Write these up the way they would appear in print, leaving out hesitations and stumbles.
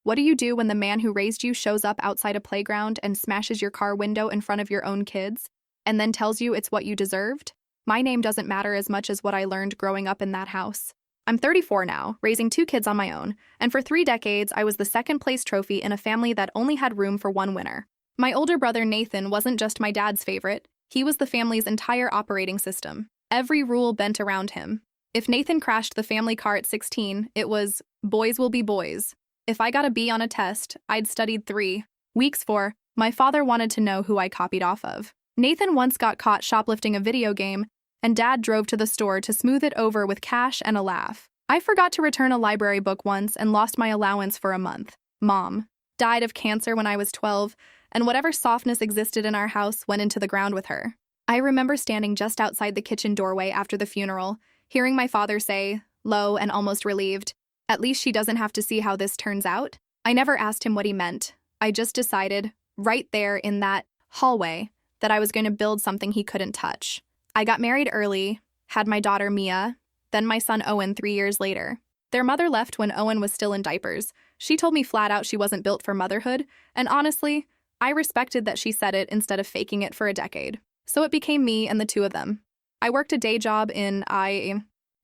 What do you do when the man who raised you shows up outside a playground and smashes your car window in front of your own kids, and then tells you it's what you deserved? My name doesn't matter as much as what I learned growing up in that house. I'm 34 now, raising 2 kids on my own, and for 3 decades I was the second-place trophy in a family that only had room for one winner. My older brother Nathan wasn't just my dad's favorite, he was the family's entire operating system. Every rule bent around him. If Nathan crashed the family car at 16, it was, boys will be boys. If I got a B on a test, I'd studied 3 weeks for. My father wanted to know who I copied off of. Nathan once got caught shoplifting a video game, and Dad drove to the store to smooth it over with cash and a laugh. I forgot to return a library book once and lost my allowance for a month. Mom died of cancer when I was 12, and whatever softness existed in our house went into the ground with her. I remember standing just outside the kitchen doorway after the funeral, hearing my father say, low and almost relieved, "At least she doesn't have to see how this turns out." I never asked him what he meant. I just decided, right there in that hallway, that I was going to build something he couldn't touch. I got married early, had my daughter Mia, then my son Owen 3 years later. Their mother left when Owen was still in diapers. She told me flat out she wasn't built for motherhood, and honestly, I respected that she said it instead of faking it for a decade. So it became me and the 2 of them. I worked a day job in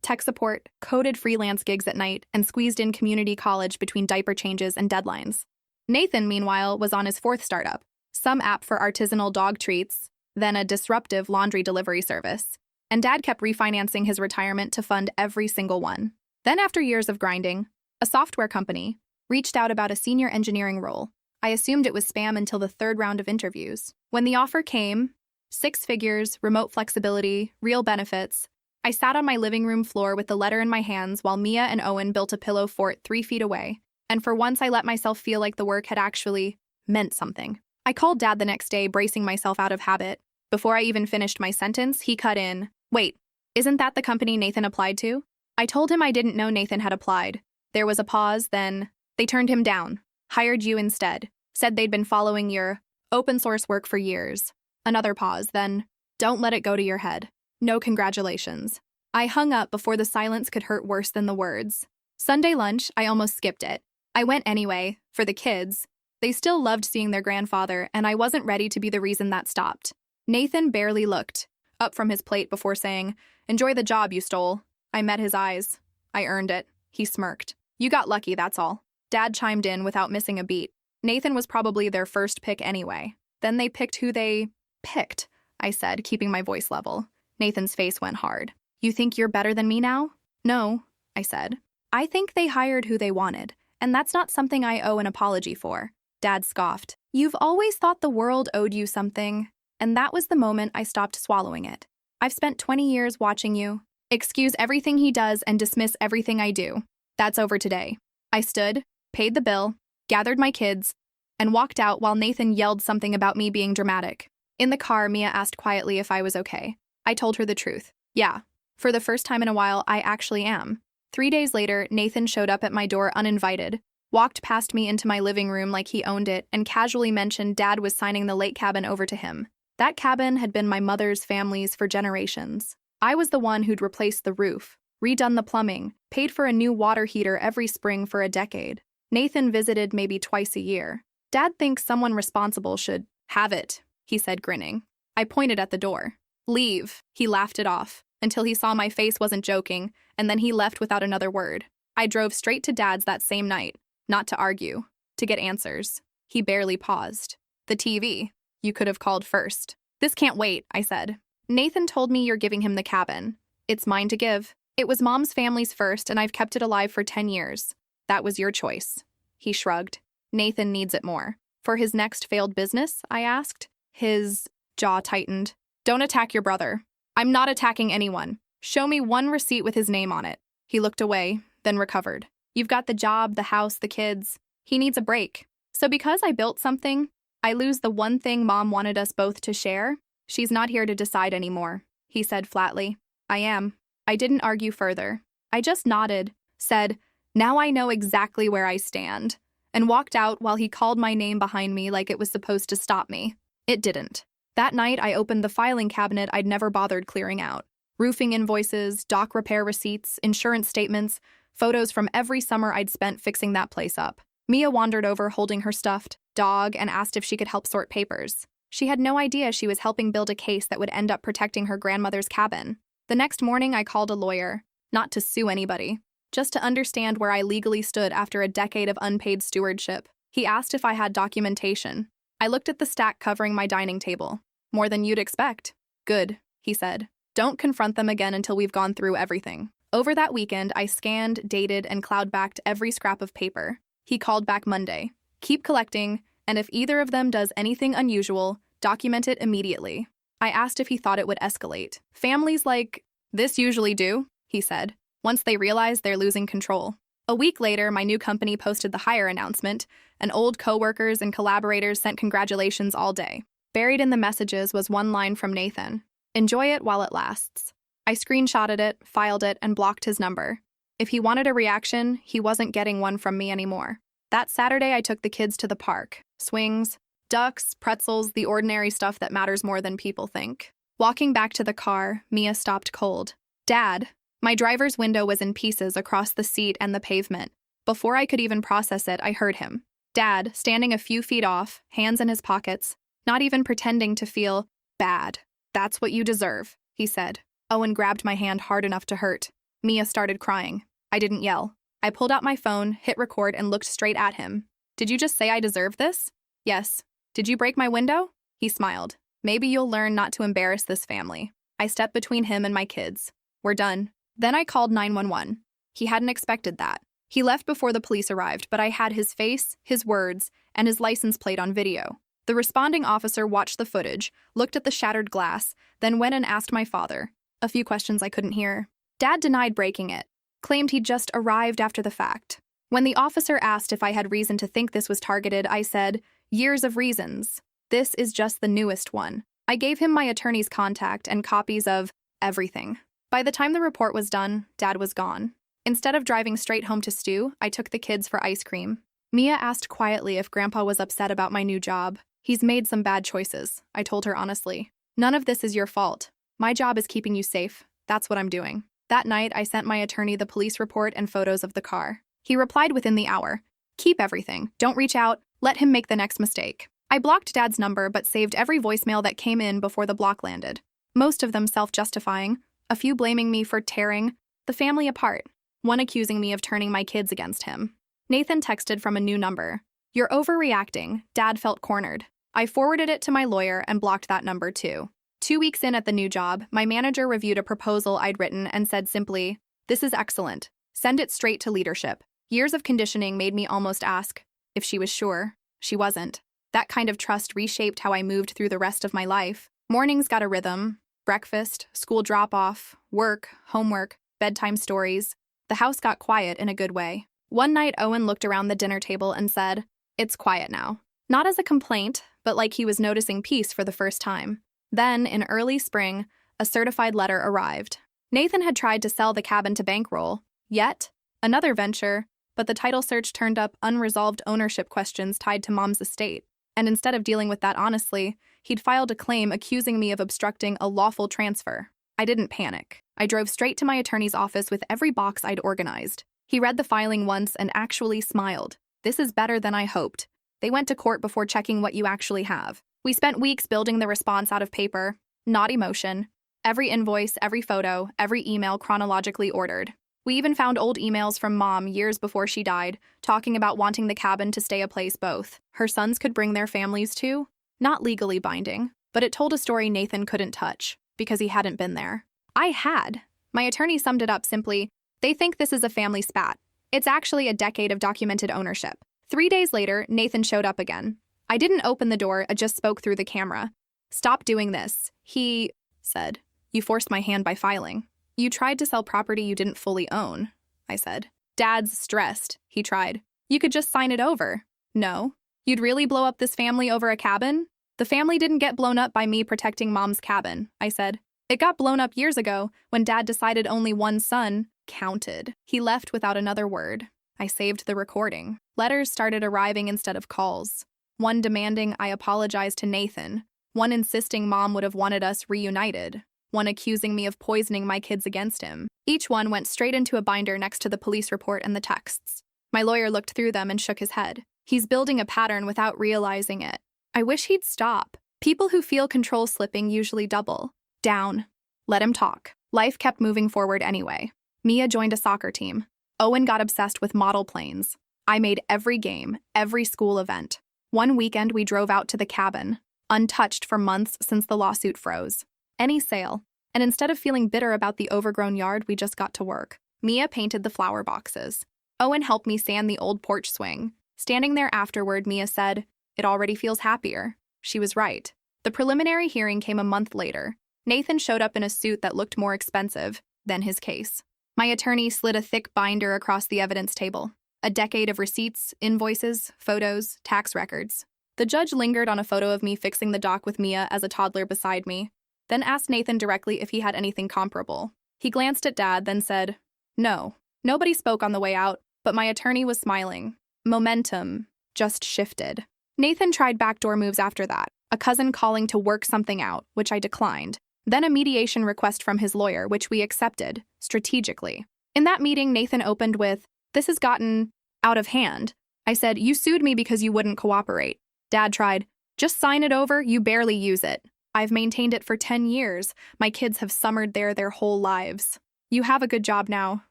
tech support, coded freelance gigs at night, and squeezed in community college between diaper changes and deadlines. Nathan, meanwhile, was on his 4th startup, some app for artisanal dog treats, then a disruptive laundry delivery service. And Dad kept refinancing his retirement to fund every single one. Then after years of grinding, a software company reached out about a senior engineering role. I assumed it was spam until the 3rd round of interviews. When the offer came, 6 figures, remote flexibility, real benefits, I sat on my living room floor with the letter in my hands while Mia and Owen built a pillow fort 3 feet away. And for once I let myself feel like the work had actually meant something. I called Dad the next day, bracing myself out of habit. Before I even finished my sentence, he cut in, "Wait, isn't that the company Nathan applied to?" I told him I didn't know Nathan had applied. There was a pause, then, "They turned him down. Hired you instead. Said they'd been following your open source work for years." Another pause, then, "Don't let it go to your head. No congratulations." I hung up before the silence could hurt worse than the words. Sunday lunch, I almost skipped it. I went anyway, for the kids. They still loved seeing their grandfather, and I wasn't ready to be the reason that stopped. Nathan barely looked up from his plate before saying, "Enjoy the job you stole." I met his eyes. "I earned it." He smirked. "You got lucky, that's all." Dad chimed in without missing a beat. Nathan was probably their first pick anyway. Then they picked who they picked, I said, keeping my voice level. Nathan's face went hard. "You think you're better than me now?" "No," I said. "I think they hired who they wanted, and that's not something I owe an apology for." Dad scoffed. "You've always thought the world owed you something." And that was the moment I stopped swallowing it. "I've spent 20 years watching you excuse everything he does and dismiss everything I do. That's over today." I stood, paid the bill, gathered my kids, and walked out while Nathan yelled something about me being dramatic. In the car, Mia asked quietly if I was okay. I told her the truth. Yeah, for the first time in a while, I actually am. 3 days later, Nathan showed up at my door uninvited, walked past me into my living room like he owned it, and casually mentioned Dad was signing the lake cabin over to him. That cabin had been my mother's family's for generations. I was the one who'd replaced the roof, redone the plumbing, paid for a new water heater every spring for a decade. Nathan visited maybe twice a year. "Dad thinks someone responsible should have it," he said, grinning. I pointed at the door. "Leave." He laughed it off, until he saw my face wasn't joking, and then he left without another word. I drove straight to Dad's that same night, not to argue, to get answers. He barely paused. "The TV. You could have called first." "This can't wait," I said. "Nathan told me you're giving him the cabin. It's mine to give. It was Mom's family's first, and I've kept it alive for 10 years. That was your choice." He shrugged. "Nathan needs it more." "For his next failed business?" I asked. His jaw tightened. "Don't attack your brother." "I'm not attacking anyone. Show me one receipt with his name on it." He looked away, then recovered. "You've got the job, the house, the kids. He needs a break. So because I built something, I lose the one thing Mom wanted us both to share? She's not here to decide anymore," he said flatly. "I am." I didn't argue further. I just nodded, said, "Now I know exactly where I stand," and walked out while he called my name behind me like it was supposed to stop me. It didn't. That night, I opened the filing cabinet I'd never bothered clearing out. Roofing invoices, dock repair receipts, insurance statements, photos from every summer I'd spent fixing that place up. Mia wandered over holding her stuffed dog and asked if she could help sort papers. She had no idea she was helping build a case that would end up protecting her grandmother's cabin. The next morning, I called a lawyer, not to sue anybody, just to understand where I legally stood after a decade of unpaid stewardship. He asked if I had documentation. I looked at the stack covering my dining table. More than you'd expect. Good, he said. Don't confront them again until we've gone through everything. Over that weekend, I scanned, dated, and cloud-backed every scrap of paper. He called back Monday. Keep collecting, and if either of them does anything unusual, document it immediately. I asked if he thought it would escalate. Families like this usually do, he said, once they realize they're losing control. A week later, my new company posted the hire announcement, and old coworkers and collaborators sent congratulations all day. Buried in the messages was one line from Nathan. Enjoy it while it lasts. I screenshotted it, filed it, and blocked his number. If he wanted a reaction, he wasn't getting one from me anymore. That Saturday, I took the kids to the park. Swings, ducks, pretzels, the ordinary stuff that matters more than people think. Walking back to the car, Mia stopped cold. Dad. My driver's window was in pieces across the seat and the pavement. Before I could even process it, I heard him. Dad, standing a few feet off, hands in his pockets, not even pretending to feel bad. That's what you deserve, he said. Owen grabbed my hand hard enough to hurt. Mia started crying. I didn't yell. I pulled out my phone, hit record, and looked straight at him. Did you just say I deserve this? Yes. Did you break my window? He smiled. Maybe you'll learn not to embarrass this family. I stepped between him and my kids. We're done. Then I called 911. He hadn't expected that. He left before the police arrived, but I had his face, his words, and his license plate on video. The responding officer watched the footage, looked at the shattered glass, then went and asked my father. A few questions I couldn't hear. Dad denied breaking it, claimed he'd just arrived after the fact. When the officer asked if I had reason to think this was targeted, I said, years of reasons. This is just the newest one. I gave him my attorney's contact and copies of everything. By the time the report was done, Dad was gone. Instead of driving straight home to Stu, I took the kids for ice cream. Mia asked quietly if Grandpa was upset about my new job. He's made some bad choices, I told her honestly. None of this is your fault. My job is keeping you safe. That's what I'm doing. That night, I sent my attorney the police report and photos of the car. He replied within the hour. Keep everything. Don't reach out. Let him make the next mistake. I blocked Dad's number but saved every voicemail that came in before the block landed. Most of them self-justifying. A few blaming me for tearing the family apart. One accusing me of turning my kids against him. Nathan texted from a new number. You're overreacting. Dad felt cornered. I forwarded it to my lawyer and blocked that number too. 2 weeks in at the new job, my manager reviewed a proposal I'd written and said simply, "This is excellent. Send it straight to leadership." Years of conditioning made me almost ask if she was sure. She wasn't. That kind of trust reshaped how I moved through the rest of my life. Mornings got a rhythm. Breakfast, school drop-off, work, homework, bedtime stories. The house got quiet in a good way. One night, Owen looked around the dinner table and said, "It's quiet now." Not as a complaint, but like he was noticing peace for the first time. Then, in early spring, a certified letter arrived. Nathan had tried to sell the cabin to bankroll. Yet, another venture, but the title search turned up unresolved ownership questions tied to Mom's estate. And instead of dealing with that honestly, he'd filed a claim accusing me of obstructing a lawful transfer. I didn't panic. I drove straight to my attorney's office with every box I'd organized. He read the filing once and actually smiled. This is better than I hoped. They went to court before checking what you actually have. We spent weeks building the response out of paper, not emotion. Every invoice, every photo, every email chronologically ordered. We even found old emails from Mom years before she died, talking about wanting the cabin to stay a place both her sons could bring their families to. Not legally binding, but it told a story Nathan couldn't touch, because he hadn't been there. I had. My attorney summed it up simply, they think this is a family spat. It's actually a decade of documented ownership. 3 days later, Nathan showed up again. I didn't open the door, I just spoke through the camera. Stop doing this, he said. You forced my hand by filing. You tried to sell property you didn't fully own, I said. Dad's stressed, he tried. You could just sign it over. No. You'd really blow up this family over a cabin? The family didn't get blown up by me protecting Mom's cabin, I said. It got blown up years ago when Dad decided only one son counted. He left without another word. I saved the recording. Letters started arriving instead of calls. One demanding I apologize to Nathan. One insisting Mom would have wanted us reunited. One accusing me of poisoning my kids against him. Each one went straight into a binder next to the police report and the texts. My lawyer looked through them and shook his head. He's building a pattern without realizing it. I wish he'd stop. People who feel control slipping usually double down. Let him talk. Life kept moving forward anyway. Mia joined a soccer team. Owen got obsessed with model planes. I made every game, every school event. One weekend we drove out to the cabin, untouched for months since the lawsuit froze. Any sale. And instead of feeling bitter about the overgrown yard, we just got to work. Mia painted the flower boxes. Owen helped me sand the old porch swing. Standing there afterward, Mia said, "It already feels happier." She was right. The preliminary hearing came a month later. Nathan showed up in a suit that looked more expensive than his case. My attorney slid a thick binder across the evidence table. A decade of receipts, invoices, photos, tax records. The judge lingered on a photo of me fixing the dock with Mia as a toddler beside me, then asked Nathan directly if he had anything comparable. He glanced at Dad, then said, "No." Nobody spoke on the way out, but my attorney was smiling. Momentum just shifted. Nathan tried backdoor moves after that, a cousin calling to work something out, which I declined. Then a mediation request from his lawyer, which we accepted, strategically. In that meeting, Nathan opened with, "This has gotten out of hand." I said, "You sued me because you wouldn't cooperate." Dad tried, "Just sign it over, you barely use it. I've maintained it for 10 years. My kids have summered there their whole lives. You have a good job now.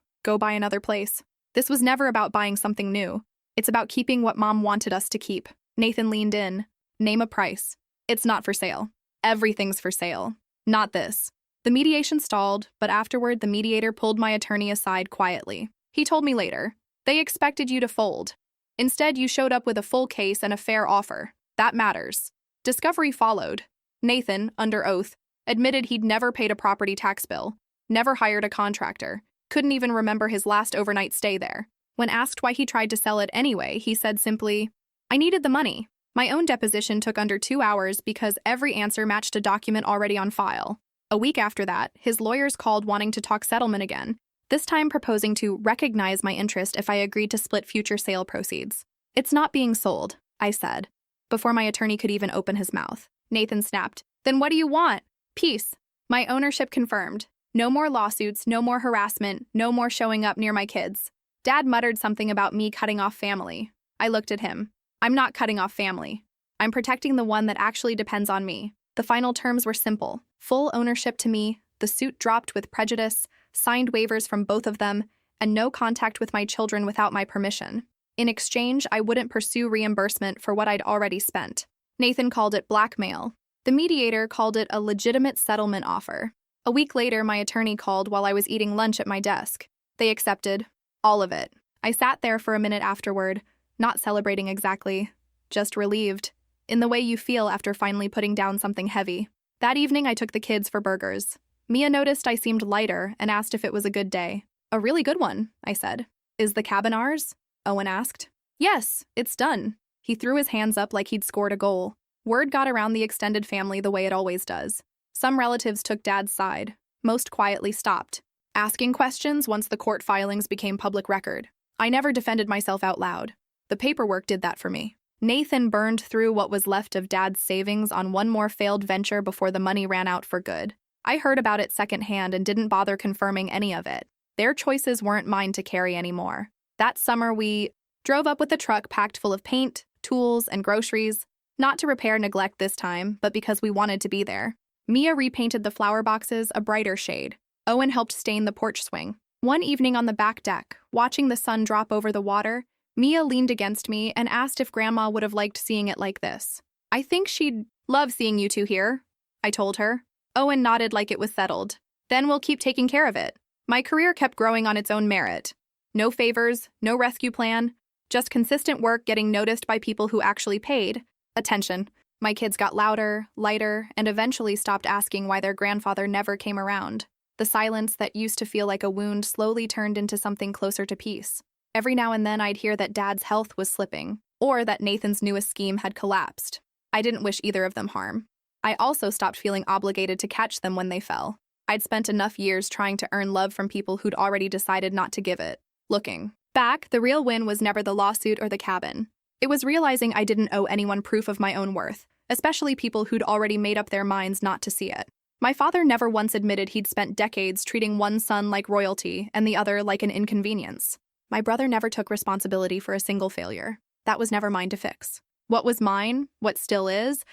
Go buy another place." This was never about buying something new. It's about keeping what Mom wanted us to keep. Nathan leaned in. "Name a price." "It's not for sale." "Everything's for sale." "Not this." The mediation stalled, but afterward the mediator pulled my attorney aside quietly. He told me later, "They expected you to fold. Instead, you showed up with a full case and a fair offer. That matters." Discovery followed. Nathan, under oath, admitted he'd never paid a property tax bill, never hired a contractor, couldn't even remember his last overnight stay there. When asked why he tried to sell it anyway, he said simply, "I needed the money." My own deposition took under 2 hours because every answer matched a document already on file. A week after that, his lawyers called wanting to talk settlement again, this time proposing to recognize my interest if I agreed to split future sale proceeds. "It's not being sold," I said, before my attorney could even open his mouth. Nathan snapped, "Then what do you want?" "Peace." My ownership confirmed. No more lawsuits, no more harassment, no more showing up near my kids. Dad muttered something about me cutting off family. I looked at him. "I'm not cutting off family. I'm protecting the one that actually depends on me." The final terms were simple. Full ownership to me, the suit dropped with prejudice, signed waivers from both of them, and no contact with my children without my permission. In exchange, I wouldn't pursue reimbursement for what I'd already spent. Nathan called it blackmail. The mediator called it a legitimate settlement offer. A week later, my attorney called while I was eating lunch at my desk. They accepted. All of it. I sat there for a minute afterward, not celebrating exactly, just relieved, in the way you feel after finally putting down something heavy. That evening, I took the kids for burgers. Mia noticed I seemed lighter and asked if it was a good day. "A really good one," I said. "Is the cabin ours?" Owen asked. "Yes, it's done." He threw his hands up like he'd scored a goal. Word got around the extended family the way it always does. Some relatives took Dad's side. Most quietly stopped asking questions once the court filings became public record. I never defended myself out loud. The paperwork did that for me. Nathan burned through what was left of Dad's savings on one more failed venture before the money ran out for good. I heard about it secondhand and didn't bother confirming any of it. Their choices weren't mine to carry anymore. That summer, we drove up with a truck packed full of paint, tools, and groceries, not to repair neglect this time, but because we wanted to be there. Mia repainted the flower boxes a brighter shade. Owen helped stain the porch swing. One evening on the back deck, watching the sun drop over the water, Mia leaned against me and asked if Grandma would have liked seeing it like this. "I think she'd love seeing you two here," I told her. Owen nodded like it was settled. "Then we'll keep taking care of it." My career kept growing on its own merit. No favors, no rescue plan, just consistent work getting noticed by people who actually paid attention. My kids got louder, lighter, and eventually stopped asking why their grandfather never came around. The silence that used to feel like a wound slowly turned into something closer to peace. Every now and then I'd hear that Dad's health was slipping, or that Nathan's newest scheme had collapsed. I didn't wish either of them harm. I also stopped feeling obligated to catch them when they fell. I'd spent enough years trying to earn love from people who'd already decided not to give it. Looking back, the real win was never the lawsuit or the cabin. It was realizing I didn't owe anyone proof of my own worth, especially people who'd already made up their minds not to see it. My father never once admitted he'd spent decades treating one son like royalty and the other like an inconvenience. My brother never took responsibility for a single failure. That was never mine to fix. What was mine, what still is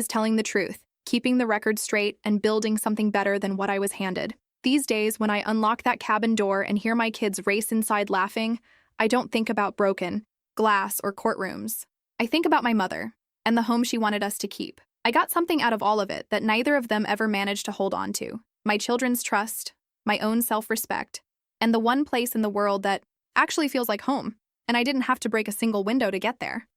telling the truth, keeping the record straight, and building something better than what I was handed. These days, when I unlock that cabin door and hear my kids race inside laughing, I don't think about broken glass or courtrooms. I think about my mother and the home she wanted us to keep. I got something out of all of it that neither of them ever managed to hold on to. My children's trust, my own self-respect, and the one place in the world that actually feels like home. And I didn't have to break a single window to get there.